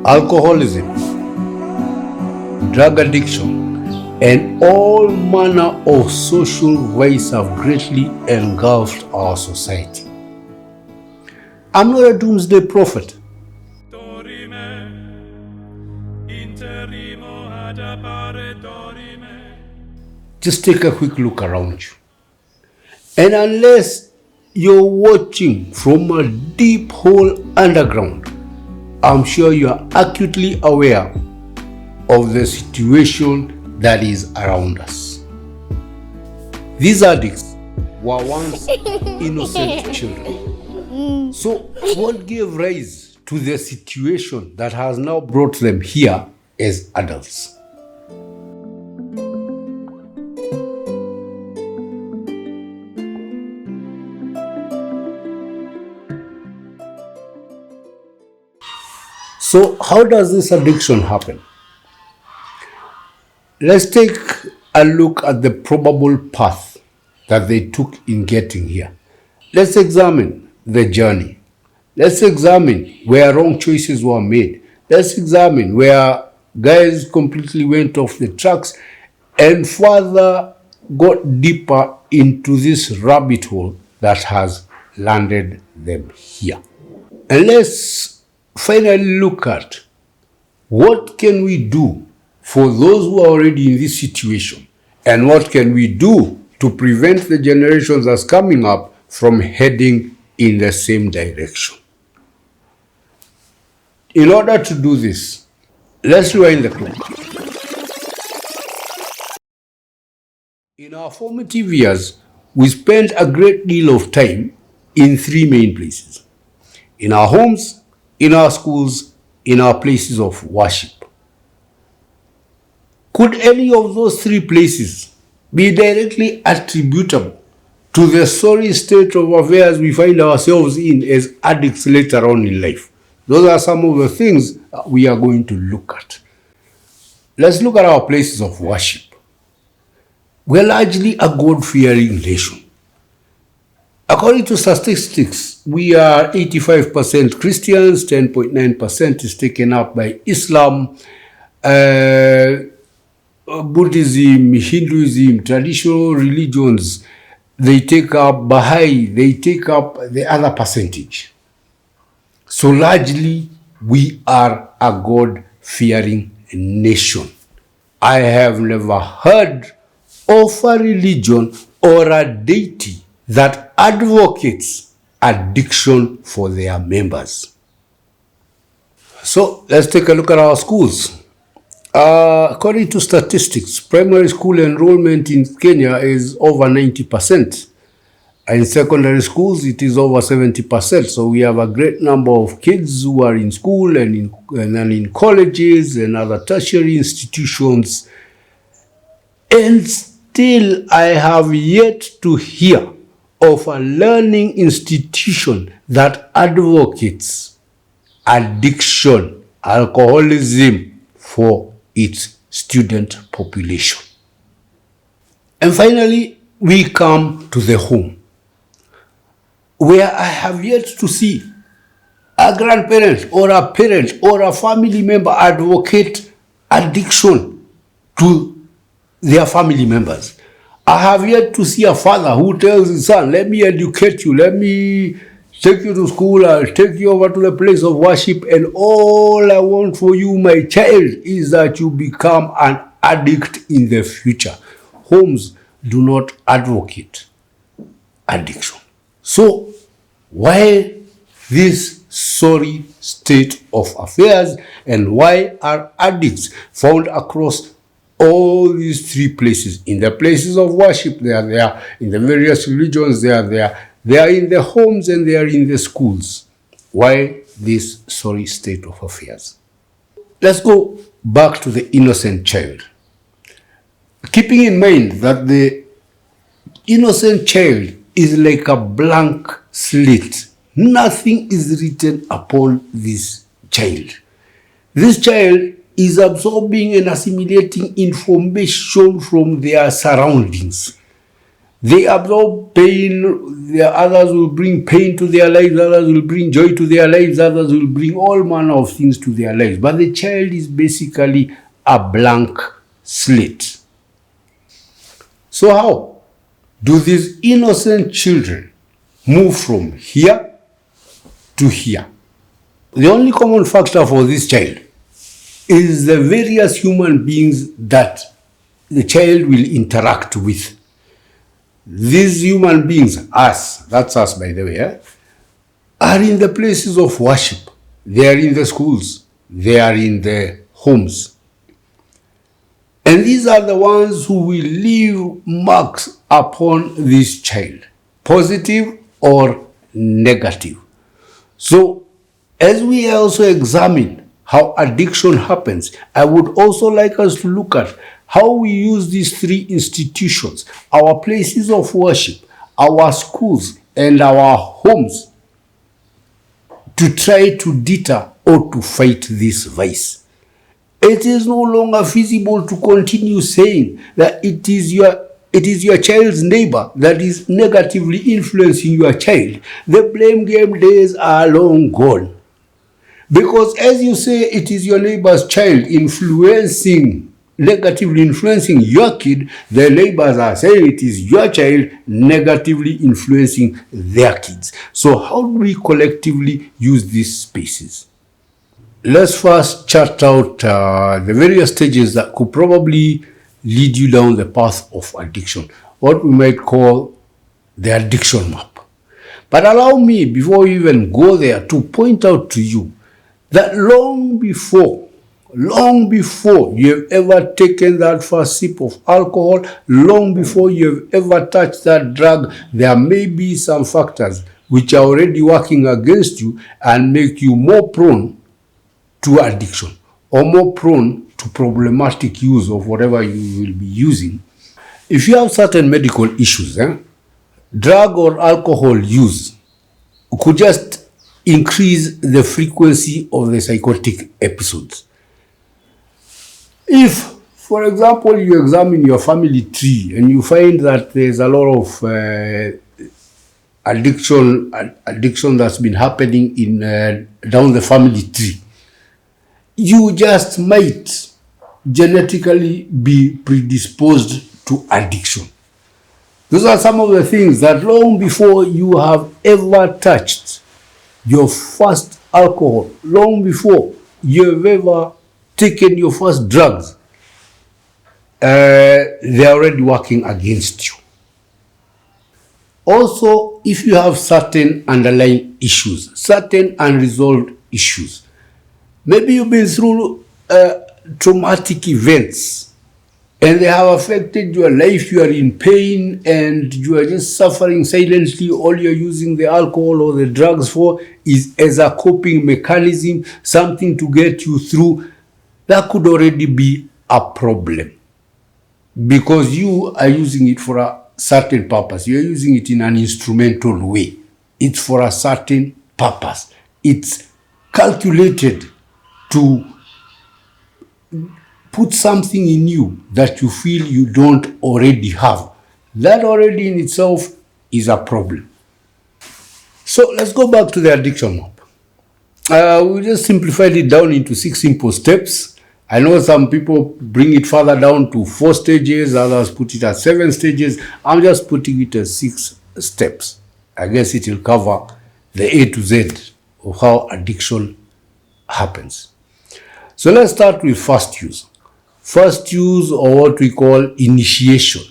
alcoholism, drug addiction, and all manner of social vice have greatly engulfed our society. I'm not a doomsday prophet. Just take a quick look around you. And unless you're watching from a deep hole underground, I'm sure you are acutely aware of the situation that is around us. These addicts were once innocent children. So what gave rise to the situation that has now brought them here as adults? So how does this addiction happen? Let's take a look at the probable path that they took in getting here. Let's examine the journey. Let's examine where wrong choices were made. Let's examine where guys completely went off the tracks and further got deeper into this rabbit hole that has landed them here. And let's finally look at what can we do for those who are already in this situation, and what can we do to prevent the generations that's coming up from heading in the same direction. In order to do this, let's rewind the clock. In our formative years, we spent a great deal of time in three main places: in our homes, in our schools, in our places of worship. Could any of those three places be directly attributable to the sorry state of affairs we find ourselves in as addicts later on in life? Those are some of the things we are going to look at. Let's look at our places of worship. We're largely a God-fearing nation. According to statistics, we are 85% Christians, 10.9% is taken up by Islam, Buddhism, Hinduism, traditional religions, they take up Baha'i, they take up the other percentage. So largely, we are a God-fearing nation. I have never heard of a religion or a deity that advocates addiction for their members. So let's take a look at our schools. According to statistics, primary school enrollment in Kenya is over 90%. In secondary schools, it is over 70%. So we have a great number of kids who are in school and in colleges and other tertiary institutions. And still, I have yet to hear of a learning institution that advocates addiction, alcoholism for its student population. And finally, we come to the home, where I have yet to see a grandparent or a parent or a family member advocate addiction to their family members. I have yet to see a father who tells his son, let me educate you, let me take you to school, I'll take you over to the place of worship, and all I want for you, my child, is that you become an addict in the future. Homes do not advocate addiction. So, why this sorry state of affairs, and why are addicts found across all these three places? In the places of worship, they are there. In the various religions, they are there. They are in the homes and they are in the schools. Why this sorry state of affairs? Let's go back to the innocent child. Keeping in mind that the innocent child is like a blank slate. Nothing is written upon this child. This child is absorbing and assimilating information from their surroundings. They absorb pain. The others will bring pain to their lives, others will bring joy to their lives, others will bring all manner of things to their lives. But the child is basically a blank slate. So how do these innocent children move from here to here? The only common factor for this child is the various human beings that the child will interact with. These human beings, us, that's us by the way, are in the places of worship. They are in the schools. They are in the homes. And these are the ones who will leave marks upon this child, positive or negative. So, as we also examine how addiction happens, I would also like us to look at how we use these three institutions, our places of worship, our schools, and our homes, to try to deter or to fight this vice. It is no longer feasible to continue saying that it is your child's neighbor that is negatively influencing your child. The blame game days are long gone. Because as you say, it is your neighbor's child negatively influencing your kid, the neighbors are saying it is your child negatively influencing their kids. So how do we collectively use these spaces? Let's first chart out the various stages that could probably lead you down the path of addiction, what we might call the addiction map. But allow me, before we even go there, to point out to you that long before you have ever taken that first sip of alcohol, long before you have ever touched that drug, there may be some factors which are already working against you and make you more prone to addiction or more prone to problematic use of whatever you will be using. If you have certain medical issues, drug or alcohol use could just increase the frequency of the psychotic episodes. If, for example, you examine your family tree and you find that there's a lot of addiction that's been happening in down the family tree, you just might genetically be predisposed to addiction. Those are some of the things that long before you have ever touched your first alcohol, long before you have ever taken your first drugs, they're already working against you. Also, if you have certain underlying issues, certain unresolved issues, maybe you've been through traumatic events and they have affected your life, you are in pain and you are just suffering silently. All you're using the alcohol or the drugs for is as a coping mechanism, something to get you through. That could already be a problem because you are using it for a certain purpose. You're using it in an instrumental way. It's for a certain purpose. It's calculated to put something in you that you feel you don't already have. That already in itself is a problem. So let's go back to the addiction map. We just simplified it down into 6 simple steps. I know some people bring it further down to 4 stages, others put it at 7 stages. I'm just putting it as 6 steps. I guess it will cover the A to Z of how addiction happens. So let's start with first use. First use, or what we call initiation.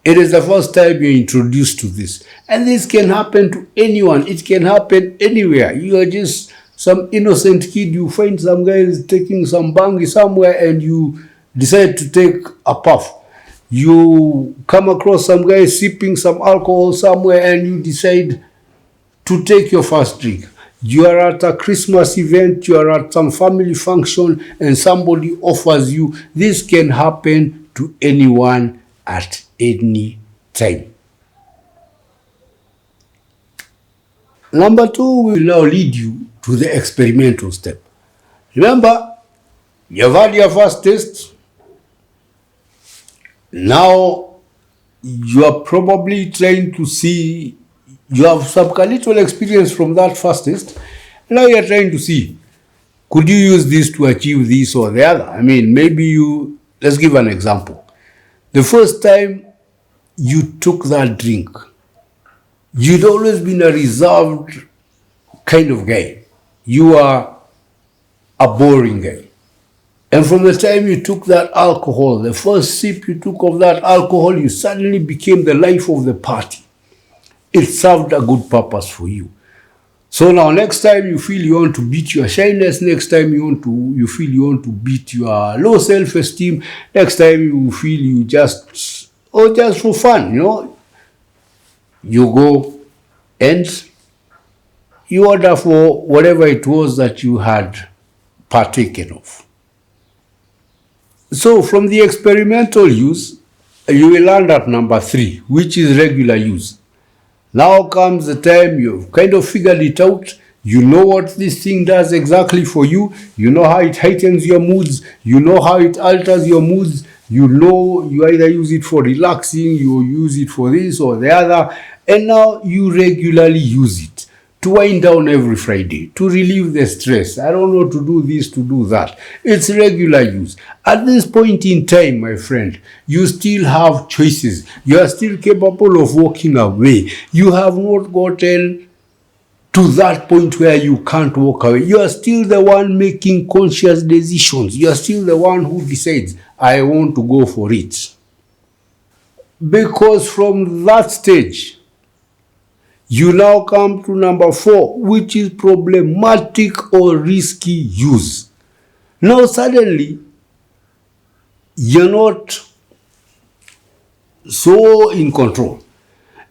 It is the first time you're introduced to this. And this can happen to anyone. It can happen anywhere. You are just some innocent kid. You find some guy is taking some bangi somewhere and you decide to take a puff. You come across some guy sipping some alcohol somewhere and you decide to take your first drink. You are at a Christmas event, you are at some family function, and somebody offers you. This can happen to anyone at any time. Number 2 will now lead you to the experimental step. Remember, you've had your first taste. Now you are probably trying to see, you have some little experience from that fastest. Now you are trying to see, could you use this to achieve this or the other? I mean, maybe let's give an example. The first time you took that drink, you'd always been a reserved kind of guy. You are a boring guy. And from the time you took that alcohol, the first sip you took of that alcohol, you suddenly became the life of the party. It served a good purpose for you. So now next time you feel you want to beat your shyness, next time you feel you want to beat your low self-esteem, next time you feel you just for fun, you go and you order for whatever it was that you had partaken of. So from the experimental use, you will land at number 3, which is regular use. Now comes the time you've kind of figured it out. You know what this thing does exactly for you. You know how it heightens your moods. You know how it alters your moods. You know you either use it for relaxing, you use it for this or the other. And now you regularly use it to wind down every Friday, to relieve the stress. I don't know, to do this, to do that. It's regular use. At this point in time, my friend, you still have choices. You are still capable of walking away. You have not gotten to that point where you can't walk away. You are still the one making conscious decisions. You are still the one who decides, I want to go for it. Because from that stage, you now come to number 4, which is problematic or risky use. Now suddenly, you're not so in control,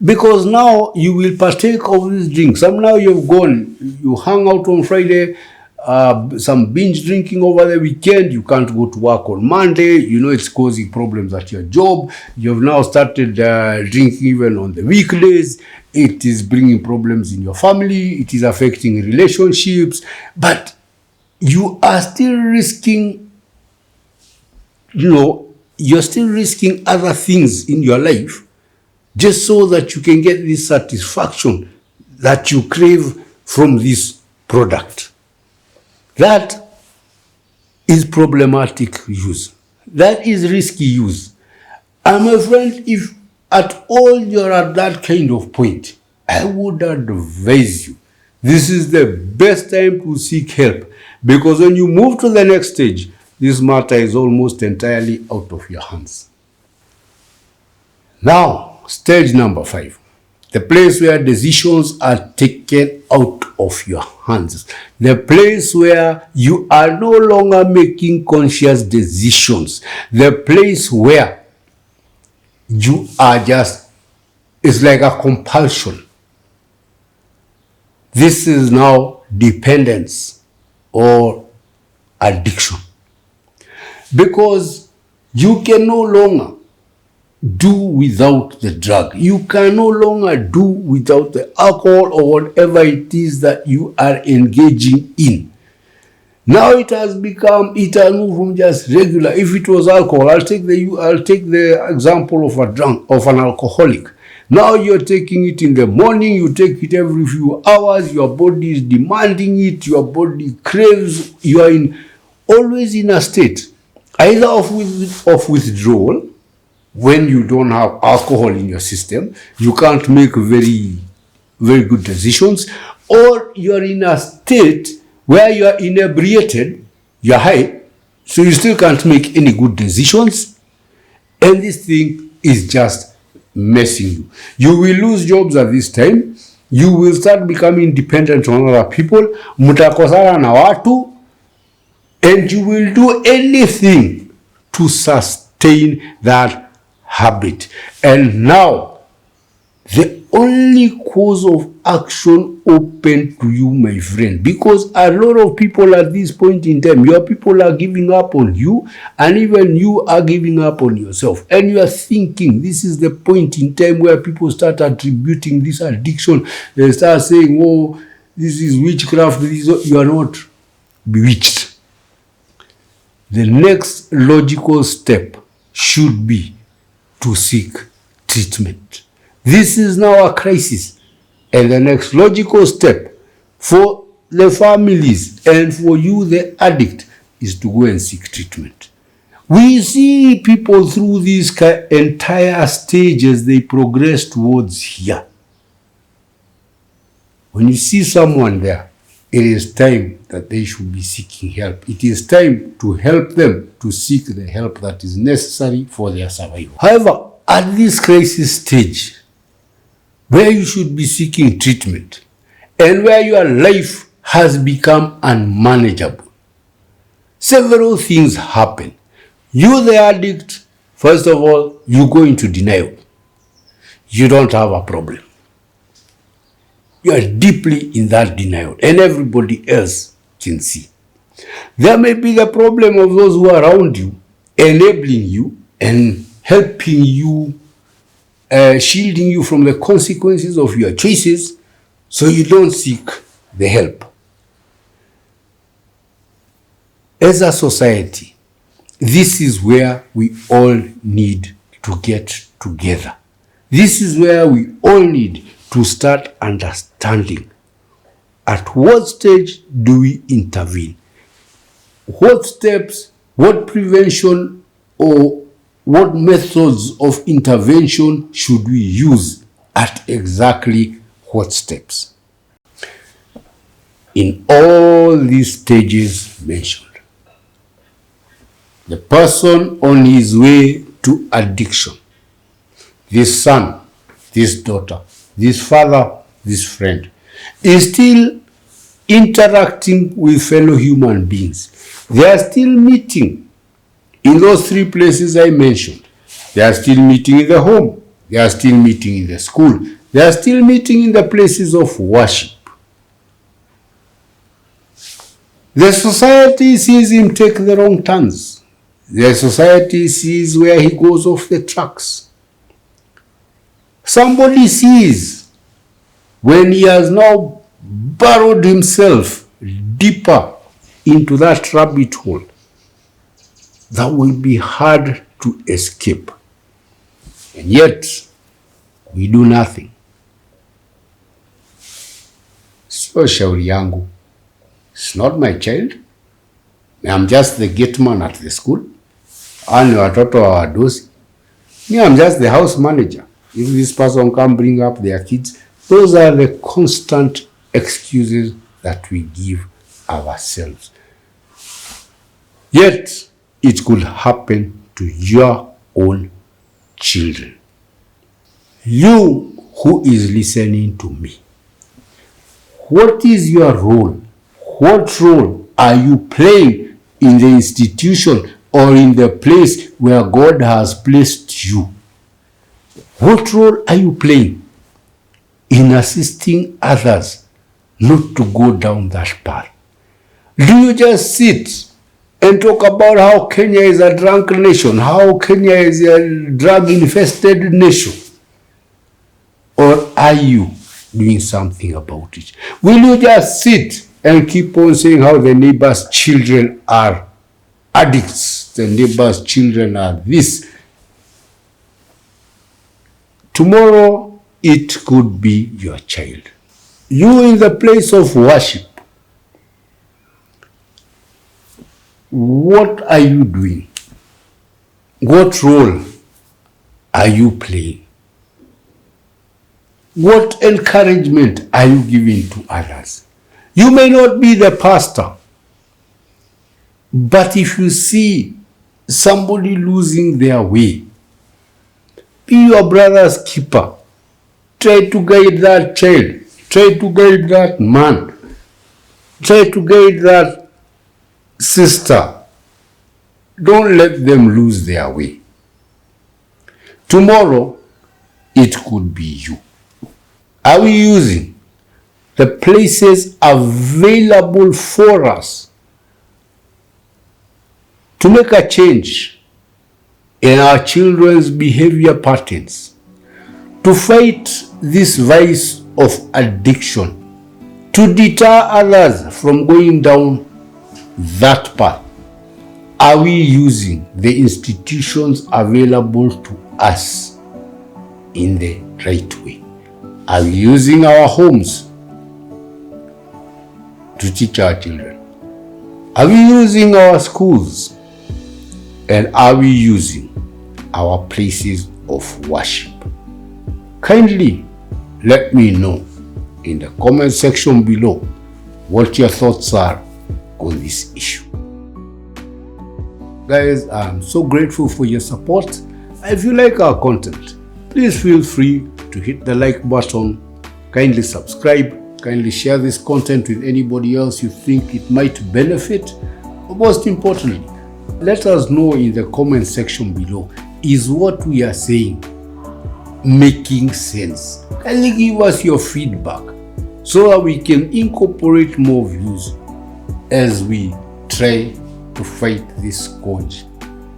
because now you will partake of this drink. Some now you've gone, you hang out on Friday, some binge drinking over the weekend, you can't go to work on Monday, it's causing problems at your job. You've now started drinking even on the weekdays. It is bringing problems in your family, it is affecting relationships, but you are still risking, you're still risking other things in your life just so that you can get this satisfaction that you crave from this product. That is problematic use. That is risky use. And my friend, if at all you're at that kind of point, I would advise you, this is the best time to seek help, because when you move to the next stage, this matter is almost entirely out of your hands. Now, stage number 5, the place where decisions are taken out of your hands. The place where you are no longer making conscious decisions. The place where you are it's like a compulsion. This is now dependence or addiction. Because you can no longer do without the drug. You can no longer do without the alcohol or whatever it is that you are engaging in. Now it has moved from just regular. If it was alcohol, I'll take the example of an alcoholic. Now you're taking it in the morning, you take it every few hours, your body is demanding it, your body craves, you are always in a state either of withdrawal. When you don't have alcohol in your system, you can't make very, very good decisions, or you're in a state where you're inebriated, you're high, so you still can't make any good decisions, and this thing is just messing you. You will lose jobs at this time. You will start becoming dependent on other people. Mutakosana na watu, and you will do anything to sustain that habit. And now, the only course of action open to you, my friend, because a lot of people at this point in time, your people are giving up on you, and even you are giving up on yourself. And you are thinking, this is the point in time where people start attributing this addiction. They start saying, oh, this is witchcraft. You are not bewitched. The next logical step should be to seek treatment. This is now a crisis, and the next logical step for the families and for you, the addict, is to go and seek treatment. We see people through these entire stages they progress towards here. When you see someone there, it is time that they should be seeking help. It is time to help them to seek the help that is necessary for their survival. However, at this crisis stage, where you should be seeking treatment and where your life has become unmanageable, several things happen. You, the addict, first of all, you go into denial. You don't have a problem. You are deeply in that denial, and everybody else can see. There may be the problem of those who are around you, enabling you and helping you, shielding you from the consequences of your choices, so you don't seek the help. As a society, this is where we all need to get together. This is where we all need to start understanding at what stage do we intervene? What steps, what prevention, or what methods of intervention should we use at exactly what steps? In all these stages mentioned, the person on his way to addiction, this son, this daughter, this father, this friend, is still interacting with fellow human beings. They are still meeting in those three places I mentioned. They are still meeting in the home. They are still meeting in the school. They are still meeting in the places of worship. The society sees him take the wrong turns. The society sees where he goes off the tracks. Somebody sees when he has now burrowed himself deeper into that rabbit hole that will be hard to escape. And yet, we do nothing. Sio shauri yangu. It's not my child. I'm just the gate man at the school. Ani watoto wa wadosi. Me, I'm just the house manager. If this person can bring up their kids, those are the constant excuses that we give ourselves. Yet, it could happen to your own children. You who is listening to me, what is your role? What role are you playing in the institution or in the place where God has placed you? What role are you playing in assisting others not to go down that path? Do you just sit and talk about how Kenya is a drunk nation, how Kenya is a drug-infested nation? Or are you doing something about it? Will you just sit and keep on saying how the neighbor's children are addicts, the neighbor's children are this? Tomorrow, it could be your child. You in the place of worship, what are you doing? What role are you playing? What encouragement are you giving to others? You may not be the pastor, but if you see somebody losing their way, be your brother's keeper. Try to guide that child. Try to guide that man. Try to guide that sister. Don't let them lose their way. Tomorrow, it could be you. Are we using the places available for us to make a change in our children's behavior patterns, to fight this vice of addiction, to deter others from going down that path? Are we using the institutions available to us in the right way? Are we using our homes to teach our children? Are we using our schools? And are we using our places of worship? Kindly let me know in the comment section below what your thoughts are on this issue. Guys, I'm so grateful for your support. If you like our content, please feel free to hit the like button, kindly subscribe, kindly share this content with anybody else you think it might benefit. But most importantly, let us know in the comment section below, is what we are saying making sense? Kindly give us your feedback so that we can incorporate more views as we try to fight this scourge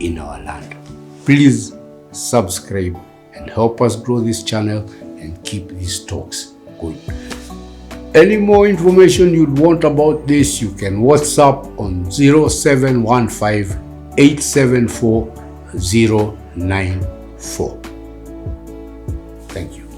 in our land. Please subscribe and help us grow this channel and keep these talks going. Any more information you'd want about this, you can WhatsApp on 0715 874 094. Thank you.